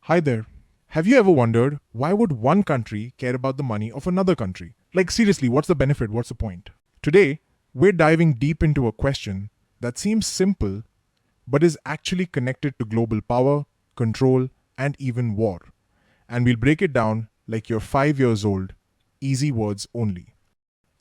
Hi there. Have you ever wondered why would one country care about the money of another country? Like seriously, what's the benefit? What's the point? Today, we're diving deep into a question that seems simple but is actually connected to global power, control, and even war. And we'll break it down like you're 5 years old, easy words only.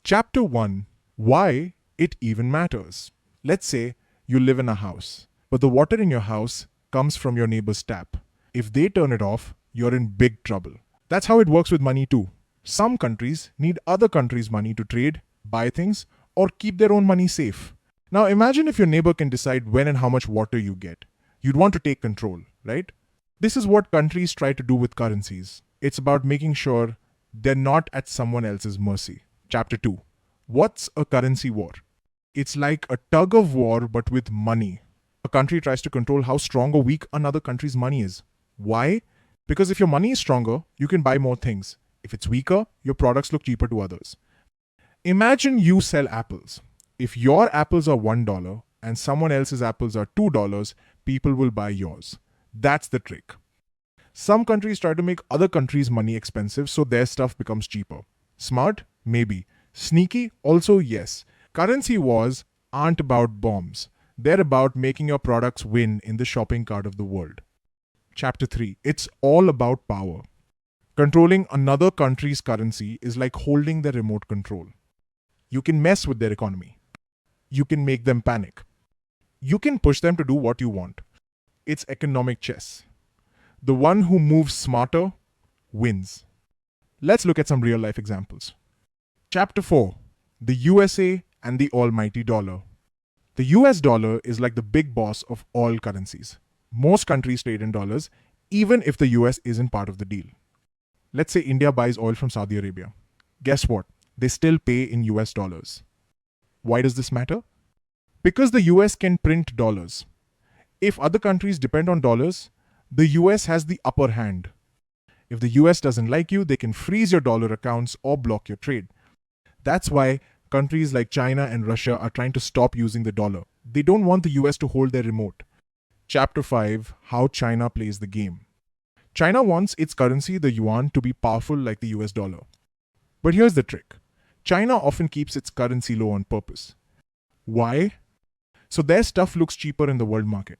Chapter 1: Why it even matters. Let's say you live in a house, but the water in your house comes from your neighbor's tap. If they turn it off, you're in big trouble. That's how it works with money too. Some countries need other countries' money to trade, buy things, or keep their own money safe. Now imagine if your neighbor can decide when and how much water you get. You'd want to take control, right? This is what countries try to do with currencies. It's about making sure they're not at someone else's mercy. Chapter 2: What's a currency war? It's like a tug of war but with money. A country tries to control how strong or weak another country's money is. Why? Because if your money is stronger, you can buy more things. If it's weaker, your products look cheaper to others. Imagine you sell apples. If your apples are $1 and someone else's apples are $2, people will buy yours. That's the trick. Some countries try to make other countries' money expensive so their stuff becomes cheaper. Smart? Maybe. Sneaky? Also yes. Currency wars aren't about bombs. They're about making your products win in the shopping cart of the world. Chapter 3: It's all about power. Controlling another country's currency is like holding the remote control. You can mess with their economy. You can make them panic. You can push them to do what you want. It's economic chess. The one who moves smarter wins. Let's look at some real life examples. Chapter 4: The USA and the almighty dollar. The US dollar is like the big boss of all currencies. Most countries trade in dollars, even if the US isn't part of the deal. Let's say India buys oil from Saudi Arabia. Guess what? They still pay in US dollars. Why does this matter? Because the US can print dollars. If other countries depend on dollars, the US has the upper hand. If the US doesn't like you, they can freeze your dollar accounts or block your trade. That's why countries like China and Russia are trying to stop using the dollar. They don't want the US to hold their remote. Chapter 5: How China Plays the Game. China wants its currency, the yuan, to be powerful like the US dollar. But here's the trick: China often keeps its currency low on purpose. Why? So their stuff looks cheaper in the world market.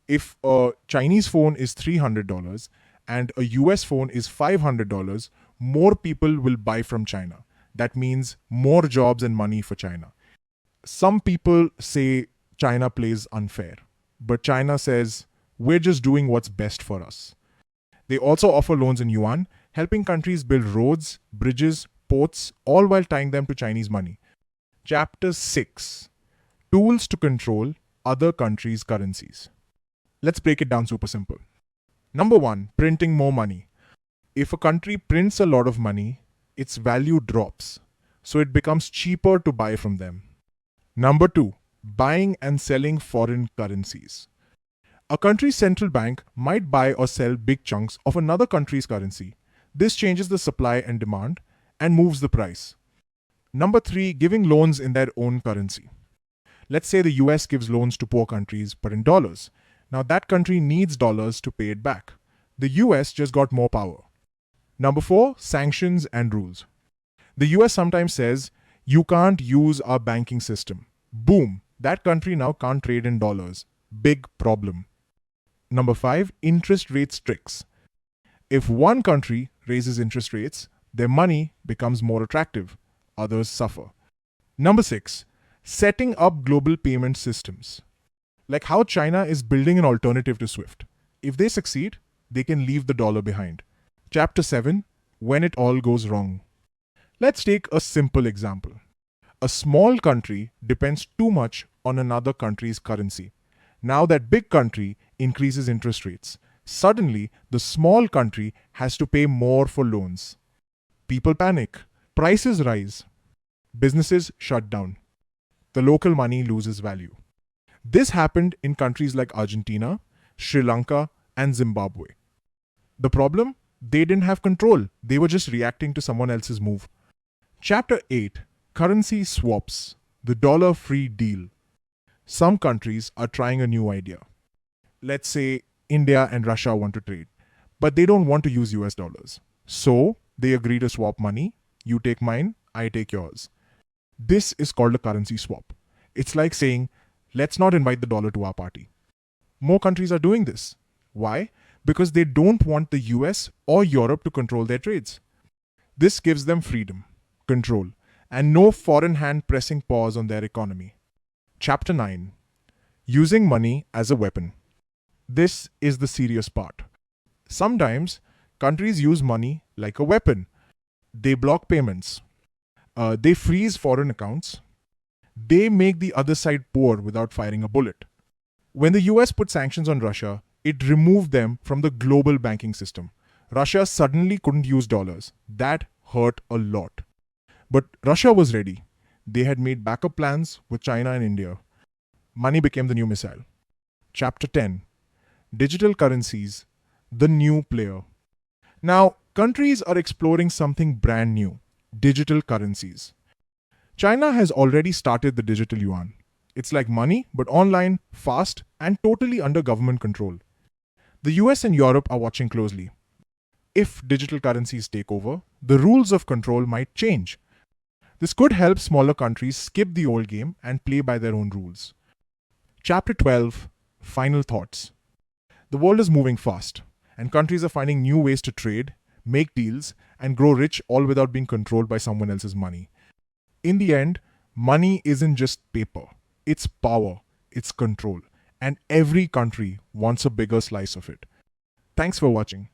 If a Chinese phone is $300 and a US phone is $500, more people will buy from China. That means more jobs and money for China. Some people say China plays unfair, but China says we're just doing what's best for us. They also offer loans in yuan, helping countries build roads, bridges, ports, all while tying them to Chinese money. Chapter 6: Tools to control other countries' currencies. Let's break it down super simple. Number 1: printing more money. If a country prints a lot of money, its value drops, so it becomes cheaper to buy from them. Number 2: buying and selling foreign currencies. A country's central bank might buy or sell big chunks of another country's currency. This changes the supply and demand and moves the price. Number 3: giving loans in their own currency. Let's say the US gives loans to poor countries but in dollars. Now that country needs dollars to pay it back. The US just got more power. Number 4: sanctions and rules. The US sometimes says, you can't use our banking system. Boom, that country now can't trade in dollars. Big problem. Number 5: interest rate tricks. If one country raises interest rates, their money becomes more attractive. Others suffer. Number 6: setting up global payment systems. Like how China is building an alternative to SWIFT. If they succeed, they can leave the dollar behind. Chapter 7: When it all goes wrong. Let's take a simple example. A small country depends too much on another country's currency. Now that big country increases interest rates. Suddenly, the small country has to pay more for loans. People panic. Prices rise. Businesses shut down. The local money loses value. This happened in countries like Argentina, Sri Lanka, and Zimbabwe. The problem? They didn't have control. They were just reacting to someone else's move. Chapter 8: Currency Swaps. The dollar-free deal. Some countries are trying a new idea. Let's say India and Russia want to trade. but they don't want to use US dollars. So they agree to swap money. You take mine, I take yours. This is called a currency swap. It's like saying, let's not invite the dollar to our party. More countries are doing this. Why? Because they don't want the US or Europe to control their trades. This gives them freedom, control, and no foreign hand pressing pause on their economy. Chapter 9: Using Money as a Weapon. This is the serious part. Sometimes countries use money like a weapon. They block payments, they freeze foreign accounts, they make the other side poor without firing a bullet. When the US put sanctions on Russia, it removed them from the global banking system. Russia suddenly couldn't use dollars. That hurt a lot. But Russia was ready. They had made backup plans with China and India. Money became the new missile. Chapter 10: Digital Currencies, the New Player. Now, countries are exploring something brand new: digital currencies. China has already started the digital yuan. It's like money, but online, fast, and totally under government control. The US and Europe are watching closely. If digital currencies take over, the rules of control might change. This could help smaller countries skip the old game and play by their own rules. Chapter 12: Final Thoughts. The world is moving fast, and countries are finding new ways to trade, make deals, and grow rich, all without being controlled by someone else's money. In the end, money isn't just paper, it's power, it's control, and every country wants a bigger slice of it. Thanks for watching.